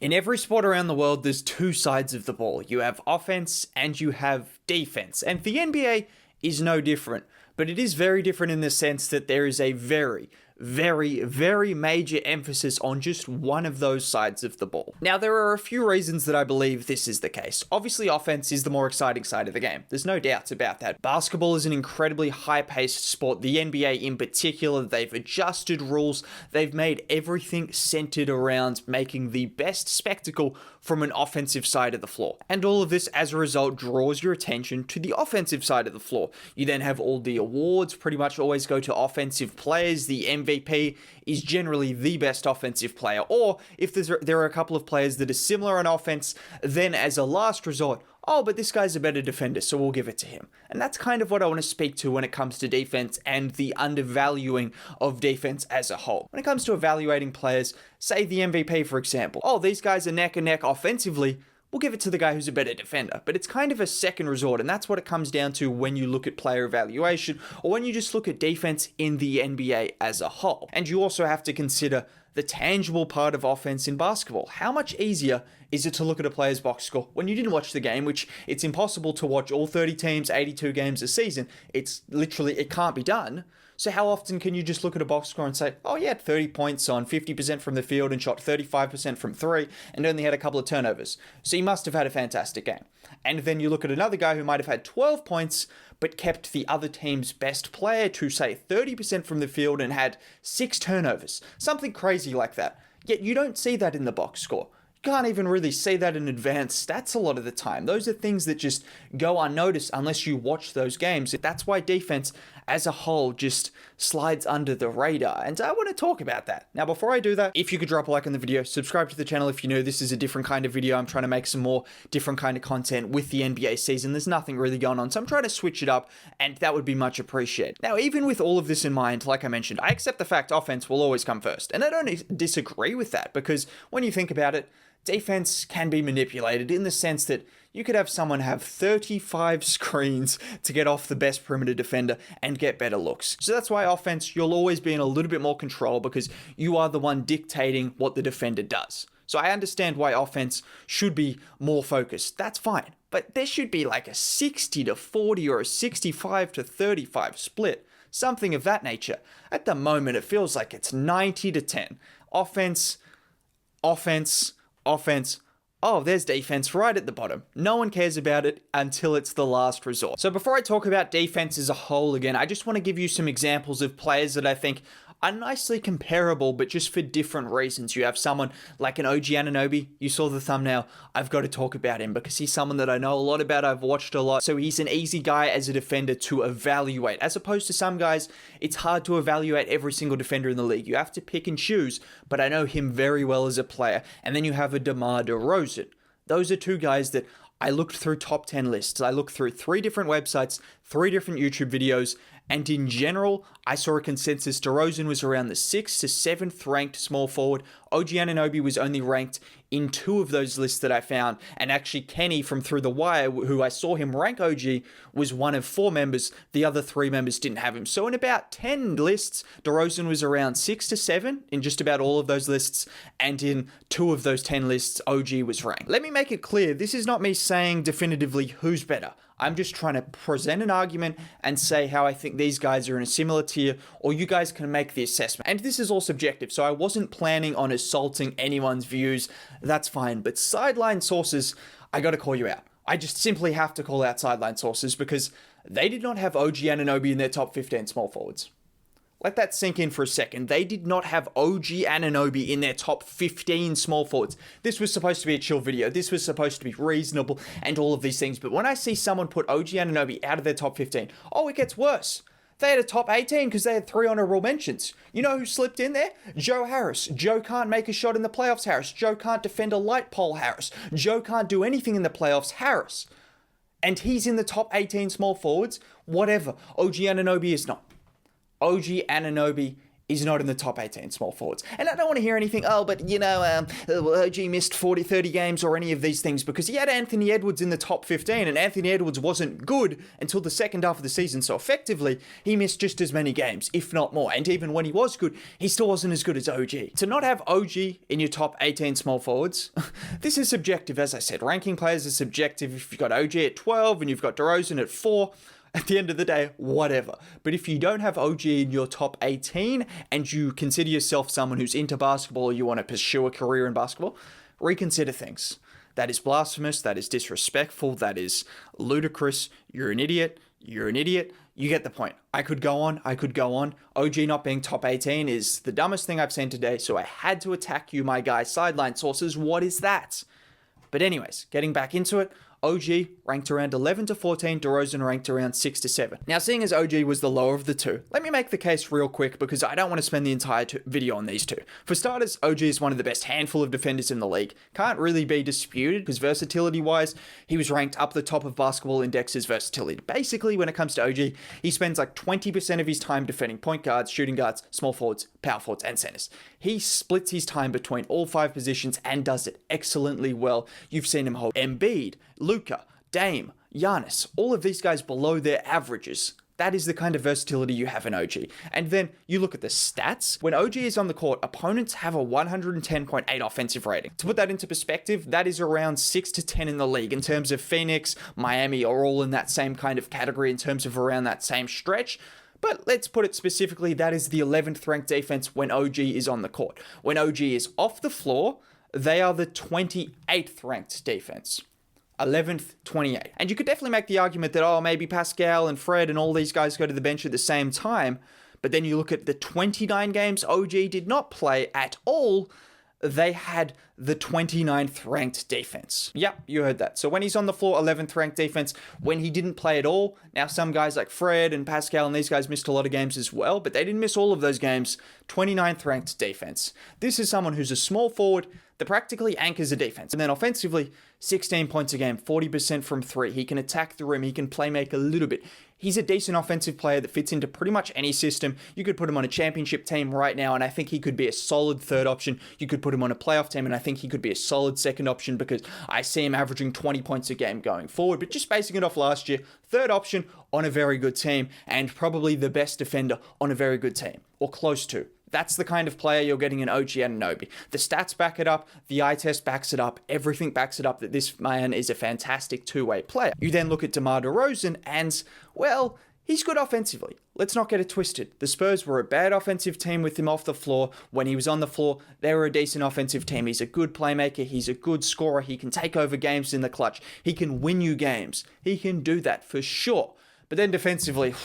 In every sport around the world, there's two sides of the ball. You have offense and you have defense. And the NBA is no different. But it is very different in the sense that there is a very major emphasis on just one of those sides of the ball. Now, there are a few reasons that I believe this is the case. Obviously, offense is the more exciting side of the game. There's no doubts about that. Basketball is an incredibly high-paced sport. The NBA in particular, they've adjusted rules. They've made everything centered around making the best spectacle from an offensive side of the floor. And all of this, as a result, draws your attention to the offensive side of the floor. You then have all the awards pretty much always go to offensive players. The MVP is generally the best offensive player. Or if there are a couple of players that are similar on offense, then as a last resort, oh, but this guy's a better defender, so we'll give it to him. And that's kind of what I want to speak to when it comes to defense and the undervaluing of defense as a whole. When it comes to evaluating players, say the MVP, for example. Oh, these guys are neck and neck offensively. We'll give it to the guy who's a better defender. But it's kind of a second resort, and that's what it comes down to when you look at player evaluation or when you just look at defense in the NBA as a whole. And you also have to consider the tangible part of offense in basketball. How much easier is it to look at a player's box score when you didn't watch the game, which it's impossible to watch all 30 teams, 82 games a season. It's literally, it can't be done. So how often can you just look at a box score and say, oh, he had 30 points on 50% from the field and shot 35% from three and only had a couple of turnovers. So he must have had a fantastic game. And then you look at another guy who might have had 12 points but kept the other team's best player to, say, 30% from the field and had 6 turnovers. Something crazy like that. Yet you don't see that in the box score. You can't even really see that in advanced stats a lot of the time. Those are things that just go unnoticed unless you watch those games. That's why defense as a whole just slides under the radar. And I want to talk about that. Now, before I do that, if you could drop a like on the video, subscribe to the channel if you're new. This is a different kind of video. I'm trying to make some more different kind of content with the NBA season. There's nothing really going on, so I'm trying to switch it up, and that would be much appreciated. Now, even with all of this in mind, like I mentioned, I accept the fact offense will always come first. And I don't disagree with that, because when you think about it, defense can be manipulated in the sense that you could have someone have 35 screens to get off the best perimeter defender and get better looks. So that's why offense, you'll always be in a little bit more control because you are the one dictating what the defender does. So I understand why offense should be more focused. That's fine. But there should be like a 60 to 40 or a 65 to 35 split. Something of that nature. At the moment, it feels like it's 90 to 10. Offense. Oh, there's defense right at the bottom. No one cares about it until it's the last resort. So before I talk about defense as a whole again, I just want to give you some examples of players that I think are nicely comparable, but just for different reasons. You have someone like an OG Anunoby. You saw the thumbnail. I've got to talk about him because he's someone that I know a lot about. I've watched a lot. So he's an easy guy as a defender to evaluate. As opposed to some guys, it's hard to evaluate every single defender in the league. You have to pick and choose, but I know him very well as a player. And then you have a Derozan. Those are two guys that I looked through top 10 lists. I looked through 3 different websites, 3 different YouTube videos, and in general, I saw a consensus. Derozan was around the 6th to 7th ranked small forward. OG Anunoby was only ranked in 2 of those lists that I found. And actually, Kenny from Through the Wire, who I saw him rank OG, was one of 4 members. The other 3 members didn't have him. So in about 10 lists, Derozan was around 6 to 7 in just about all of those lists. And in 2 of those 10 lists, OG was ranked. Let me make it clear, this is not me saying definitively who's better. I'm just trying to present an argument and say how I think these guys are in a similar tier, or you guys can make the assessment. And this is all subjective, so I wasn't planning on assaulting anyone's views. That's fine. But sideline sources, I got to call you out. I just simply have to call out sideline sources because they did not have OG Anunoby in their top 15 small forwards. Let that sink in for a second. They did not have OG Anunoby in their top 15 small forwards. This was supposed to be a chill video. This was supposed to be reasonable and all of these things. But when I see someone put OG Anunoby out of their top 15, oh, it gets worse. They had a top 18 because they had 3 honorable mentions. You know who slipped in there? Joe Harris. Joe can't make a shot in the playoffs, Harris. Joe can't defend a light pole, Harris. Joe can't do anything in the playoffs, Harris. And he's in the top 18 small forwards? Whatever. OG Anunoby is not. OG Anunoby is not in the top 18 small forwards. And I don't want to hear anything, but OG missed 40, 30 games or any of these things, because he had Anthony Edwards in the top 15, and Anthony Edwards wasn't good until the second half of the season. So effectively, he missed just as many games, if not more. And even when he was good, he still wasn't as good as OG. To not have OG in your top 18 small forwards, this is subjective, as I said. Ranking players is subjective. If you've got OG at 12 and you've got Derozan at 4, at the end of the day, whatever. But if you don't have OG in your top 18 and you consider yourself someone who's into basketball or you want to pursue a career in basketball, reconsider things. That is blasphemous. That is disrespectful. That is ludicrous. You're an idiot. You're an idiot. You get the point. I could go on. OG not being top 18 is the dumbest thing I've seen today, so I had to attack you, my guy. Sideline sources, what is that? But anyways, getting back into it, OG ranked around 11 to 14, Derozan ranked around 6 to 7. Now, seeing as OG was the lower of the two, let me make the case real quick because I don't want to spend the entire video on these two. For starters, OG is one of the best handful of defenders in the league. Can't really be disputed because versatility-wise, he was ranked up the top of Basketball Index's versatility. Basically, when it comes to OG, he spends like 20% of his time defending point guards, shooting guards, small forwards, power forwards, and centers. He splits his time between all 5 positions and does it excellently well. You've seen him hold Embiid, Luka, Dame, Giannis, all of these guys below their averages. That is the kind of versatility you have in OG. And then you look at the stats. When OG is on the court, opponents have a 110.8 offensive rating. To put that into perspective, that is around 6 to 10 in the league. In terms of Phoenix, Miami are all in that same kind of category in terms of around that same stretch. But let's put it specifically, that is the 11th ranked defense when OG is on the court. When OG is off the floor, they are the 28th ranked defense. 11th, 28. And you could definitely make the argument that, maybe Pascal and Fred and all these guys go to the bench at the same time. But then you look at the 29 games OG did not play at all. They had the 29th ranked defense. Yep, you heard that. So when he's on the floor, 11th ranked defense. When he didn't play at all, now some guys like Fred and Pascal and these guys missed a lot of games as well, but they didn't miss all of those games. 29th ranked defense. This is someone who's a small forward that practically anchors a defense. And then offensively, 16 points a game, 40% from 3. He can attack the rim. He can play make a little bit. He's a decent offensive player that fits into pretty much any system. You could put him on a championship team right now, and I think he could be a solid third option. You could put him on a playoff team, and I think he could be a solid second option because I see him averaging 20 points a game going forward. But just basing it off last year, third option on a very good team, and probably the best defender on a very good team, or close to. That's the kind of player you're getting in OG Anunoby. The stats back it up, the eye test backs it up, everything backs it up that this man is a fantastic two-way player. You then look at DeMar DeRozan and, well, he's good offensively. Let's not get it twisted. The Spurs were a bad offensive team with him off the floor. When he was on the floor, they were a decent offensive team. He's a good playmaker. He's a good scorer. He can take over games in the clutch. He can win you games. He can do that for sure. But then defensively...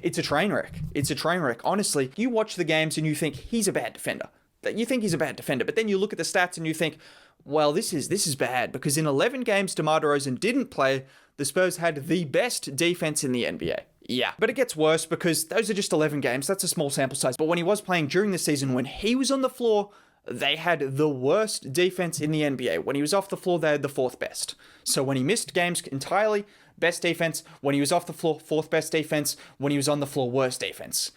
It's a train wreck. It's a train wreck. Honestly, you watch the games and you think he's a bad defender. You think he's a bad defender, but then you look at the stats and you think, well, this is bad because in 11 games DeMar DeRozan didn't play, the Spurs had the best defense in the NBA. Yeah, but it gets worse because those are just 11 games. That's a small sample size. But when he was playing during the season, when he was on the floor, they had the worst defense in the NBA. When he was off the floor, they had the 4th best. So when he missed games entirely, best defense. When he was off the floor, 4th best defense. When he was on the floor, worst defense.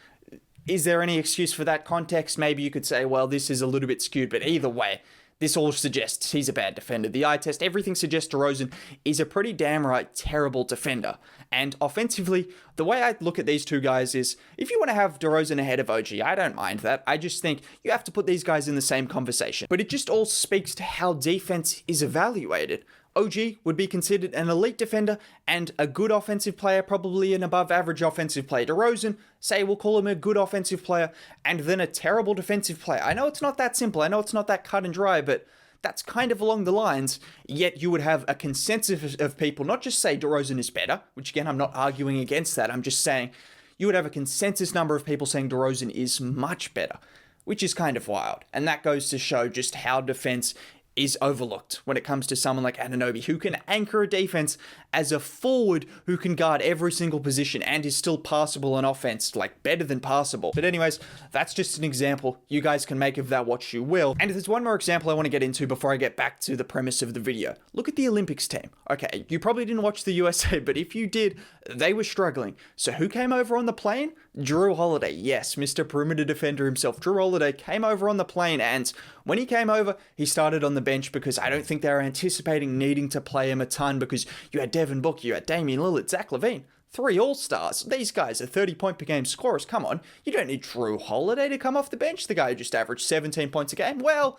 Is there any excuse for that context? Maybe you could say, well, this is a little bit skewed, but either way, this all suggests he's a bad defender. The eye test, everything suggests DeRozan is a pretty damn right terrible defender. And offensively, the way I look at these two guys is, if you want to have DeRozan ahead of OG, I don't mind that. I just think you have to put these guys in the same conversation. But it just all speaks to how defense is evaluated. OG would be considered an elite defender and a good offensive player, probably an above average offensive player. DeRozan, say we'll call him a good offensive player and then a terrible defensive player. I know it's not that simple. I know it's not that cut and dry, but that's kind of along the lines. Yet you would have a consensus of people, not just say DeRozan is better, which again, I'm not arguing against that. I'm just saying you would have a consensus number of people saying DeRozan is much better, which is kind of wild. And that goes to show just how defense is overlooked when it comes to someone like Anunoby, who can anchor a defense as a forward who can guard every single position and is still passable on offense, like better than passable. But anyways, that's just an example. You guys can make of that what you will. And there's one more example I want to get into before I get back to the premise of the video. Look at the Olympics team. Okay, you probably didn't watch the USA, but if you did, they were struggling. So who came over on the plane? Jrue Holiday. Yes, Mr. Perimeter Defender himself. Jrue Holiday came over on the plane, and when he came over, he started on the bench because I don't think they were anticipating needing to play him a ton, because you had Devin Booker, you had Damian Lillard, Zach LaVine. 3 all-stars. These guys are 30-point per game scorers. Come on, you don't need Jrue Holiday to come off the bench. The guy who just averaged 17 points a game. Well,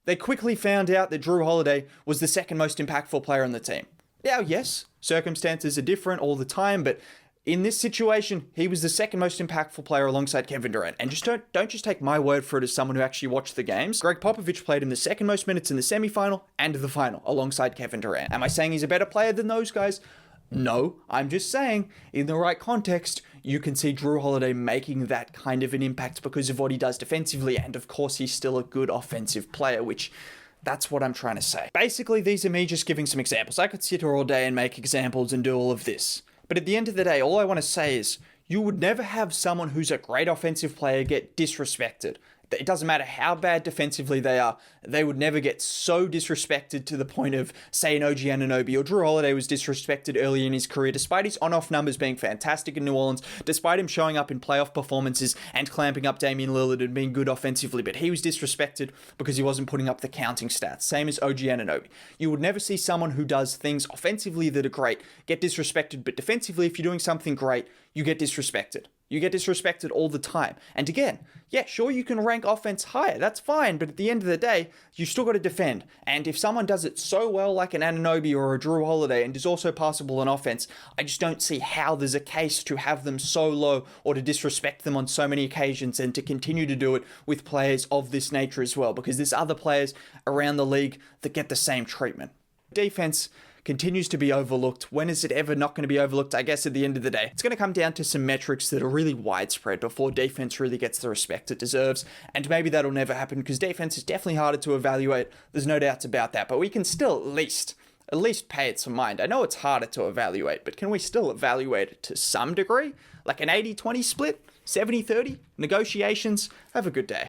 they quickly found out that Jrue Holiday was the second most impactful player on the team. Now, yes, circumstances are different all the time, but in this situation, he was the second most impactful player alongside Kevin Durant. And just don't just take my word for it as someone who actually watched the games. Greg Popovich played him the second most minutes in the semifinal and the final alongside Kevin Durant. Am I saying he's a better player than those guys? No, I'm just saying, in the right context, you can see Jrue Holiday making that kind of an impact because of what he does defensively, and of course he's still a good offensive player, which that's what I'm trying to say. Basically, these are me just giving some examples. I could sit here all day and make examples and do all of this. But at the end of the day, all I want to say is, you would never have someone who's a great offensive player get disrespected. It doesn't matter how bad defensively they are, they would never get so disrespected to the point of, say, an OG Anunoby or Jrue Holiday was disrespected early in his career, despite his on-off numbers being fantastic in New Orleans, despite him showing up in playoff performances and clamping up Damian Lillard and being good offensively, but he was disrespected because he wasn't putting up the counting stats. Same as OG Anunoby. You would never see someone who does things offensively that are great get disrespected, but defensively, if you're doing something great, you get disrespected. You get disrespected all the time. And again, yeah, sure, you can rank offense higher. That's fine. But at the end of the day, you still got to defend. And if someone does it so well, like an Anunoby or a Jrue Holiday, and is also passable on offense, I just don't see how there's a case to have them so low or to disrespect them on so many occasions and to continue to do it with players of this nature as well, because there's other players around the league that get the same treatment. Defense continues to be overlooked. When is it ever not going to be overlooked? I guess at the end of the day, it's going to come down to some metrics that are really widespread before defense really gets the respect it deserves. And maybe that'll never happen because defense is definitely harder to evaluate. There's no doubts about that, but we can still at least pay it some mind. I know it's harder to evaluate, but can we still evaluate it to some degree? Like an 80-20 split, 70-30, negotiations? Have a good day.